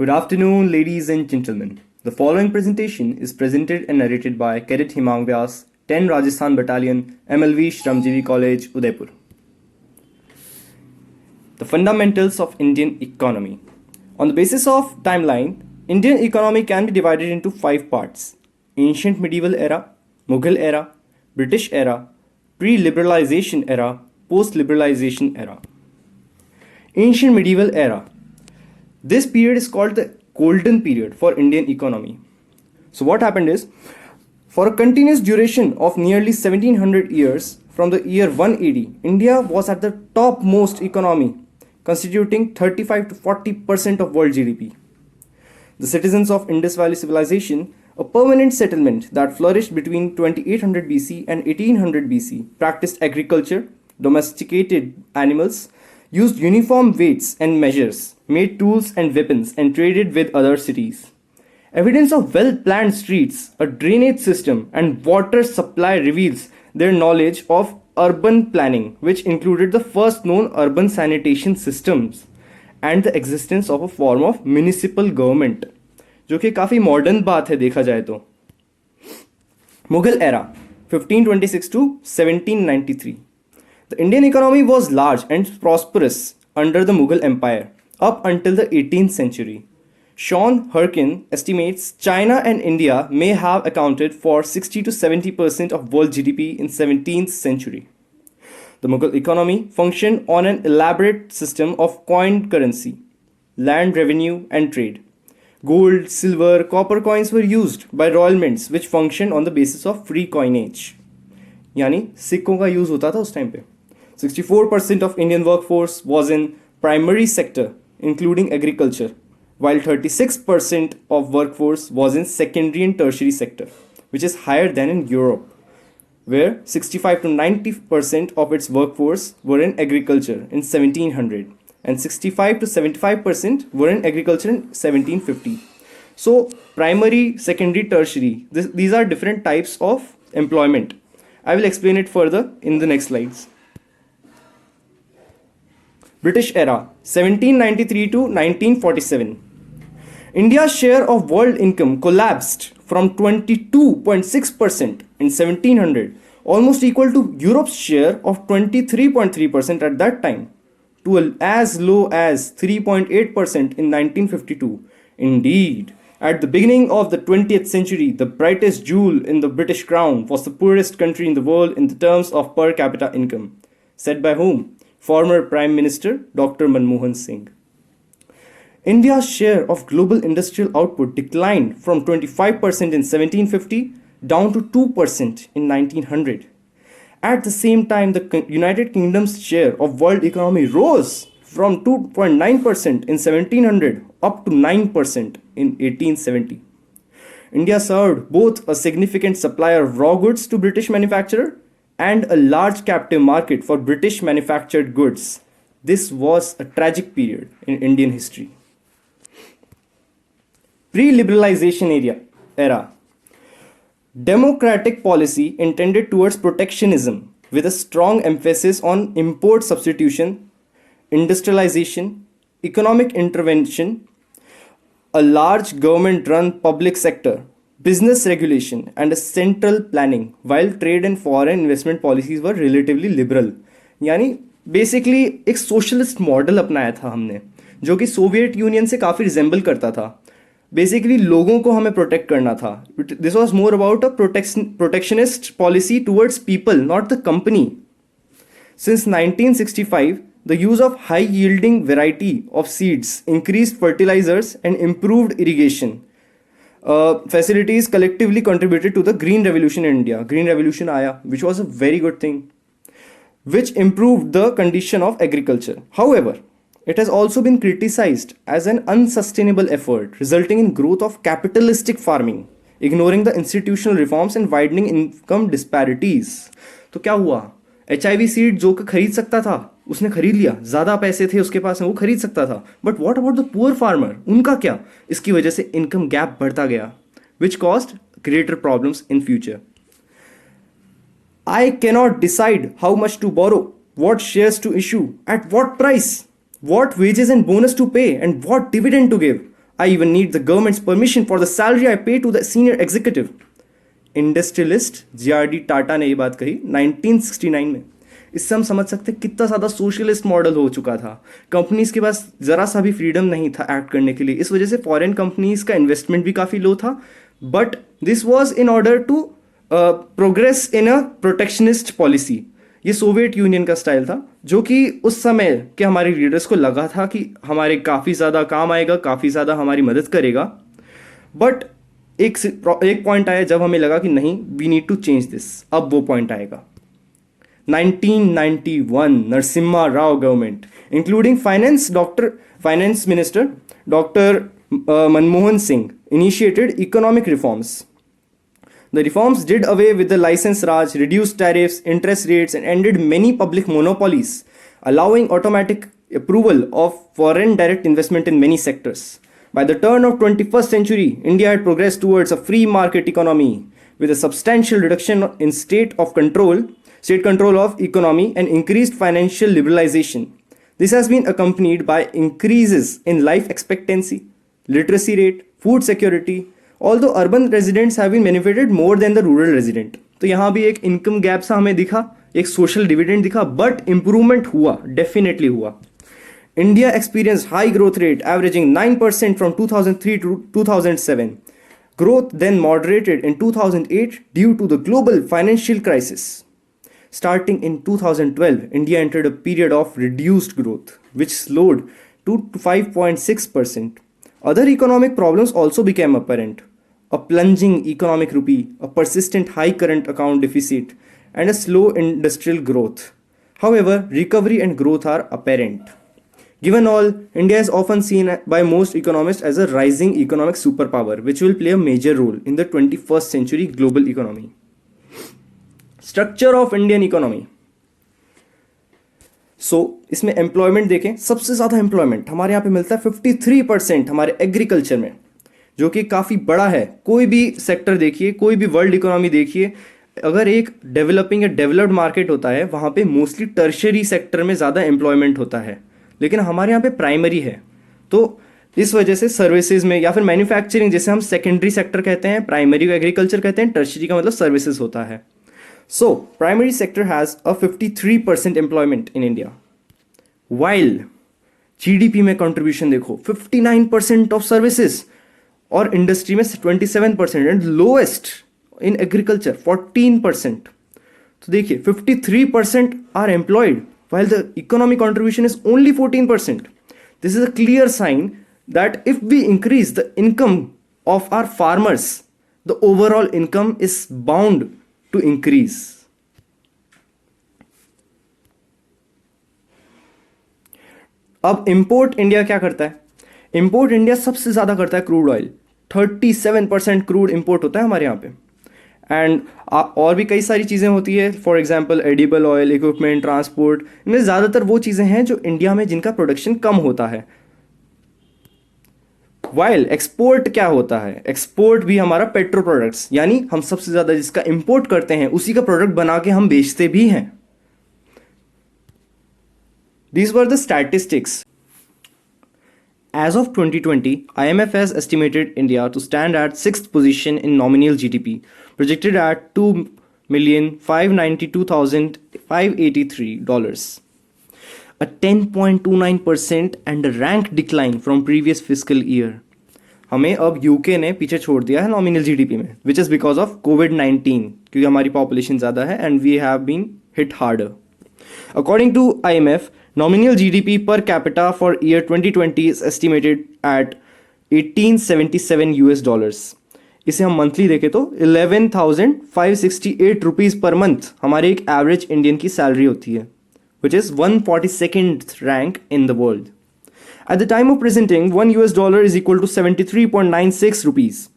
Good afternoon, ladies and gentlemen. The following presentation is presented and narrated by Cadet Himang Vyas, 10 Rajasthan Battalion, MLV Shramjeevi College, Udaipur. The fundamentals of Indian economy. On the basis of timeline, Indian economy can be divided into 5 parts: ancient medieval era, Mughal era, British era, pre-liberalization era, post-liberalization era. Ancient medieval era. This period is called the golden period for Indian economy. So what happened is, for a continuous duration of nearly 1700 years, from the year 180, India was at the topmost economy, constituting 35 to 40% of world GDP. The citizens of Indus Valley Civilization, a permanent settlement that flourished between 2800 BC and 1800 BC, practiced agriculture, domesticated animals, used uniform weights and measures, made tools and weapons, and traded with other cities. Evidence of well-planned streets, a drainage system, and water supply reveals their knowledge of urban planning, which included the first known urban sanitation systems and the existence of a form of municipal government, जो कि काफ़ी modern बात है देखा जाए तो. Mughal era, 1526 to 1793. The Indian economy was large and prosperous under the Mughal Empire up until the 18th century. Sean Herkin estimates China and India may have accounted for 60 to 70% of world GDP in 17th century. The Mughal economy functioned on an elaborate system of coined currency, land revenue and trade. Gold, silver, copper coins were used by royal mints which functioned on the basis of free coinage. यानी सिक्कों का use होता था उस time पे. 64% of Indian workforce was in primary sector, including agriculture, while 36% of workforce was in secondary and tertiary sector, which is higher than in Europe, where 65 to 90% of its workforce were in agriculture in 1700 and 65 to 75% were in agriculture in 1750. So primary, secondary, tertiary, these are different types of employment. I will explain it further in the next slides. British era, 1793 to 1947. India's share of world income collapsed from 22.6% in 1700, almost equal to Europe's share of 23.3% at that time, to as low as 3.8% in 1952. Indeed, at the beginning of the 20th century, the brightest jewel in the British crown was the poorest country in the world in the terms of per capita income. Said by whom? Former Prime Minister Dr. Manmohan Singh. India's share of global industrial output declined from 25% in 1750 down to 2% in 1900. At the same time, the United Kingdom's share of world economy rose from 2.9% in 1700 up to 9% in 1870. India served both a significant supplier of raw goods to British manufacturer and a large captive market for British manufactured goods. This was a tragic period in Indian history. Pre-liberalization era. Democratic policy intended towards protectionism with a strong emphasis on import substitution, industrialization, economic intervention, a large government-run public sector, business regulation, and a central planning, while trade and foreign investment policies were relatively liberal. यानी basically एक socialist model अपनाया था हमने, जो कि Soviet union से काफ़ी resemble करता था. बेसिकली लोगों को हमें प्रोटेक्ट करना था. This was more about a protectionist policy towards people, not the company. Since 1965, the use of high-yielding variety of seeds, increased fertilizers, and improved irrigation facilities collectively contributed to the Green Revolution in India. Green Revolution आया, which was a very good thing, which improved the condition of agriculture. However, it has also been criticized as an unsustainable effort, resulting in growth of capitalistic farming, ignoring the institutional reforms and widening income disparities. तो क्या हुआ? HIV seed जो खरीद सकता था उसने खरीद लिया, ज़्यादा पैसे थे उसके पास में, वो खरीद सकता था. But what about the poor farmer? उनका क्या? इसकी वजह से इनकम गैप बढ़ता गया, which caused greater problems in future. I cannot decide how much to borrow, what shares to issue, at what price, what wages and bonus to pay, and what dividend to give. I even need the government's permission for the salary I pay to the senior executive. Industrialist GRD Tata ने ये बात कही 1969 में. इससे हम समझ सकते हैं कितना ज़्यादा सोशलिस्ट मॉडल हो चुका था. कंपनीज के पास ज़रा सा भी फ्रीडम नहीं था एक्ट करने के लिए. इस वजह से फॉरेन कंपनीज का इन्वेस्टमेंट भी काफ़ी लो था. But this was in order to progress in a protectionist policy. ये सोवियत यूनियन का स्टाइल था जो कि उस समय के हमारे लीडर्स को लगा था कि हमारे काफ़ी ज़्यादा काम आएगा, काफ़ी ज़्यादा हमारी मदद करेगा. बट एक पॉइंट आया जब हमें लगा कि नहीं, we need to change this. अब वो पॉइंट आएगा. 1991 Narasimha Rao government including finance minister doctor Manmohan Singh initiated economic reforms. The reforms did away with the license raj, reduced tariffs, interest rates, and ended many public monopolies, allowing automatic approval of foreign direct investment in many sectors. By the turn of 21st century, India had progressed towards a free market economy with a substantial reduction in state control of economy and increased financial liberalization. This has been accompanied by increases in life expectancy, literacy rate, food security, although urban residents have been benefited more than the rural resident. तो यहाँ भी एक income gap सा हमें दिखा, एक social dividend दिखा, but improvement हुआ, डेफिनेटली हुआ. India experienced high growth rate averaging 9% from 2003 to 2007. Growth then moderated in 2008 due to the global financial crisis. Starting in 2012, India entered a period of reduced growth, which slowed to 5.6%. Other economic problems also became apparent. A plunging economic rupee, a persistent high current account deficit, and a slow industrial growth. However, recovery and growth are apparent. Given all, India is often seen by most economists as a rising economic superpower, which will play a major role in the 21st century global economy. Structure of Indian economy. इसमें employment देखें, सबसे ज़्यादा employment हमारे यहाँ पे मिलता है 53% हमारे एग्रीकल्चर में, जो कि काफ़ी बड़ा है. कोई भी सेक्टर देखिए, कोई भी वर्ल्ड इकोनॉमी देखिए, अगर एक डेवलपिंग या डेवलप्ड मार्केट होता है वहाँ पे मोस्टली टर्शरी सेक्टर में ज़्यादा एम्प्लॉयमेंट होता है, लेकिन हमारे यहाँ पे प्राइमरी है. तो इस वजह से सर्विसेज में या फिर मैन्युफैक्चरिंग, जैसे हम सेकेंडरी सेक्टर कहते हैं, प्राइमरी को एग्रीकल्चर कहते हैं, टर्शरी का मतलब सर्विसेज होता है. So, primary sector has a 53% employment in India. While GDP में contribution देखो 59% of services और industry में 27% and lowest in agriculture 14%. तो देखिए 53% are employed while the economic contribution is only 14%. This is a clear sign that if we increase the income of our farmers, the overall income is bound to increase. अब import India क्या करता है? Import India सबसे ज़्यादा करता है crude oil. 37% crude import होता है हमारे यहाँ पे. एंड और भी कई सारी चीज़ें होती है, for example edible oil, equipment, transport. इनमें ज़्यादातर वो चीज़ें हैं जो इंडिया में जिनका प्रोडक्शन कम होता है. वाइल एक्सपोर्ट क्या होता है? एक्सपोर्ट भी हमारा पेट्रो प्रोडक्ट्स, यानी हम सबसे ज़्यादा जिसका इंपोर्ट करते हैं उसी का प्रोडक्ट बना के हम बेचते भी हैं. These were the statistics. As of 2020, IMF has estimated India to stand at 6th position in nominal GDP, projected at $2,592,583, a 10.29% and a rank decline from previous fiscal year. हमें अब यूके ने पीछे छोड़ दिया है नॉमिनल जीडीपी में, which is because of कोविड-19, क्योंकि हमारी पॉपुलेशन ज़्यादा है and we have been hit harder. According to IMF, nominal GDP per capita for year 2020 is estimated at 1877 US dollars. इसे हम मंथली देखें तो 11,568 रुपीज़ पर मंथ हमारे एक एवरेज इंडियन की सैलरी होती है, which is 142nd rank in the world. At the time of presenting, $1 US is equal to 73.96 rupees.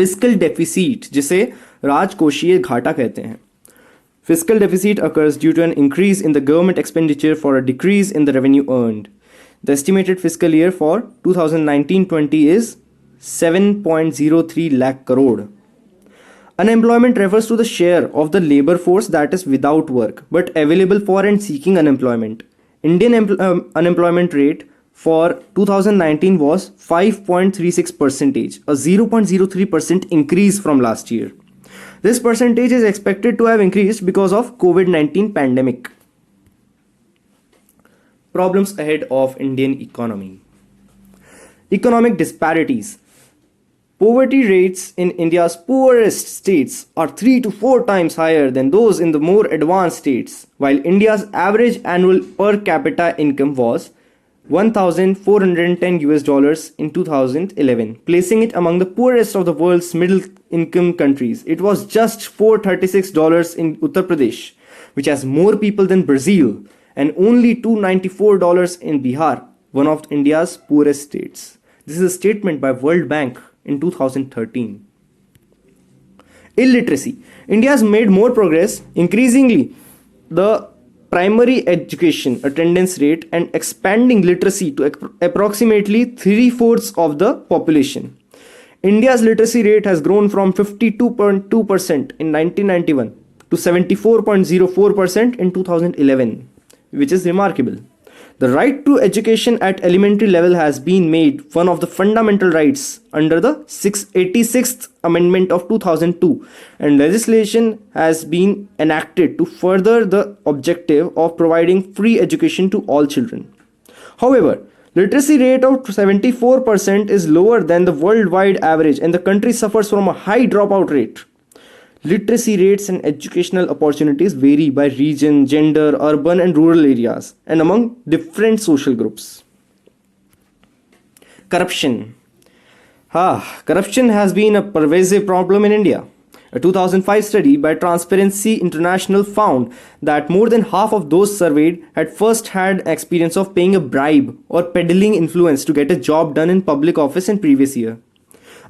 Fiscal deficit, जिसे राजकोषीय घाटा कहते हैं. Fiscal deficit occurs due to an increase in the government expenditure for a decrease in the revenue earned. The estimated fiscal year for 2019-20 is 7.03 lakh crore. Unemployment refers to the share of the labor force that is without work but available for and seeking unemployment. Indian unemployment rate for 2019 was 5.36 percentage, a 0.03% increase from last year. This percentage is expected to have increased because of COVID-19 pandemic. Problems ahead of Indian economy. Economic disparities. Poverty rates in India's poorest states are 3 to 4 times higher than those in the more advanced states, while India's average annual per capita income was 1410 US dollars in 2011, placing it among the poorest of the world's middle income countries. It was just $436 in Uttar Pradesh, which has more people than Brazil, and only $294 in Bihar, one of India's poorest states. This is a statement by World Bank in 2013. Illiteracy. India has made more progress, increasingly the primary education attendance rate and expanding literacy to approximately 3/4 of the population. India's literacy rate has grown from 52.2% in 1991 to 74.04% in 2011, which is remarkable. The right to education at elementary level has been made one of the fundamental rights under the 86th Amendment of 2002, and legislation has been enacted to further the objective of providing free education to all children. However, literacy rate of 74% is lower than the worldwide average, and the country suffers from a high dropout rate. Literacy rates and educational opportunities vary by region, gender, urban and rural areas, and among different social groups. Corruption. Corruption has been a pervasive problem in India. A 2005 study by Transparency International found that more than half of those surveyed had first had experience of paying a bribe or peddling influence to get a job done in public office in previous year.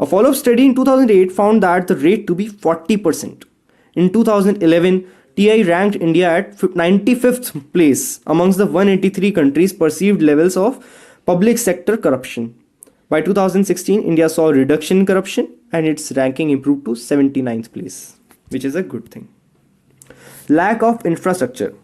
A follow-up study in 2008 found that the rate to be 40%. In 2011, TI ranked India at 95th place amongst the 183 countries' perceived levels of public sector corruption. By 2016, India saw a reduction in corruption and its ranking improved to 79th place, which is a good thing. Lack of infrastructure.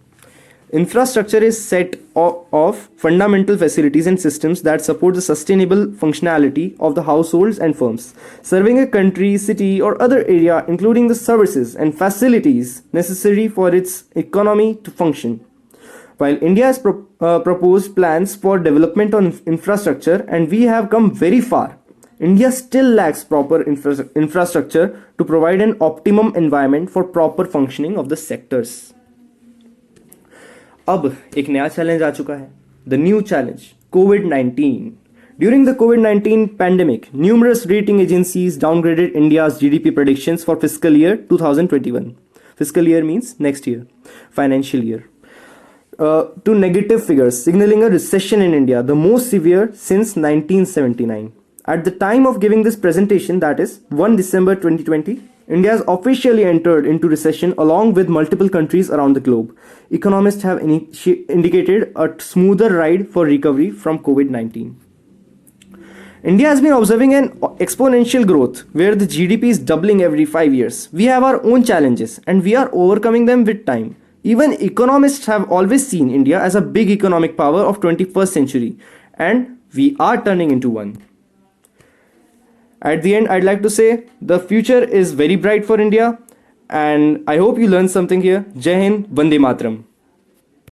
Infrastructure is set of fundamental facilities and systems that support the sustainable functionality of the households and firms, serving a country, city, or other area, including the services and facilities necessary for its economy to function. While India has proposed plans for development on infrastructure, and we have come very far, India still lacks proper infrastructure to provide an optimum environment for proper functioning of the sectors. अब एक नया challenge आ चुका है, the new challenge COVID-19. During the COVID-19 pandemic, numerous rating agencies downgraded India's GDP predictions for fiscal year 2021. Fiscal year means next year, financial year, to negative figures, signaling a recession in India, the most severe since 1979. At the time of giving this presentation, that is 1 December 2020, India has officially entered into recession along with multiple countries around the globe. Economists have indicated a smoother ride for recovery from COVID-19. India has been observing an exponential growth where the GDP is doubling every 5 years. We have our own challenges and we are overcoming them with time. Even economists have always seen India as a big economic power of 21st century, and we are turning into one. At the end, I'd like to say the future is very bright for India, and I hope you learned something here. Jai Hind, Vande Mataram.